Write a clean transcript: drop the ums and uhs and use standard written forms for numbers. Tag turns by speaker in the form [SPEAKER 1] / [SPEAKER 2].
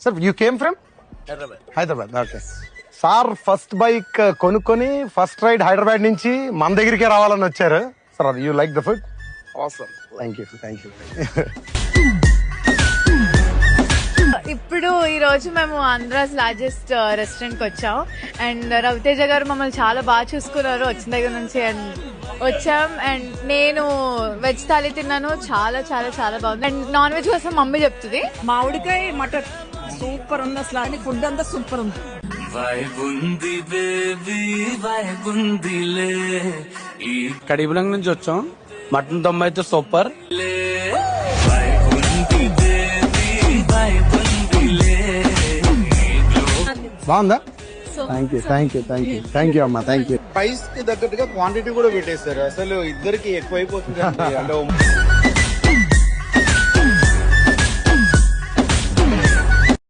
[SPEAKER 1] Sir you came from Hyderabad. Okay sir, first bike కొనుక్కొని first ride Hyderabad నుంచి మన దగ్గరికే రావాలని వచ్చారు. Sir you like the food?
[SPEAKER 2] Awesome.
[SPEAKER 1] Thank you.
[SPEAKER 3] ఇప్పుడు ఈ రోజు మేము ఆంధ్రాస్ లార్జెస్ట్ రెస్టారెంట్ కి వచ్చాం అండ్ రవితేజ గారు మమ్మల్ని చాలా బాగా చూసుకున్నారు వచ్చిన దగ్గర నుంచి. అండ్ వచ్చాం అండ్ నేను వెజ్ థాలీ తిన్నాను, చాలా చాలా చాలా బాగుంది. అండ్ నాన్ వెజ్ కోసం మమ్మీ చెప్తుంది.
[SPEAKER 4] మామిడికాయ మటన్ సూపర్ ఉంది అసలు, అని ఫుడ్ అంతా సూపర్ ఉంది.
[SPEAKER 2] కడిబులంగ్ నుంచి వచ్చాం. మటన్ దమ్ అయితే సూపర్.
[SPEAKER 1] బాగుందా? థ్యాంక్ యూ అమ్మా, థ్యాంక్ యూ.
[SPEAKER 5] ప్రైస్ కి తగ్గట్టుగా క్వాంటిటీ కూడా పెట్టేస్తారు. అసలు ఇద్దరికి ఎక్కువైపోతుంది అంటే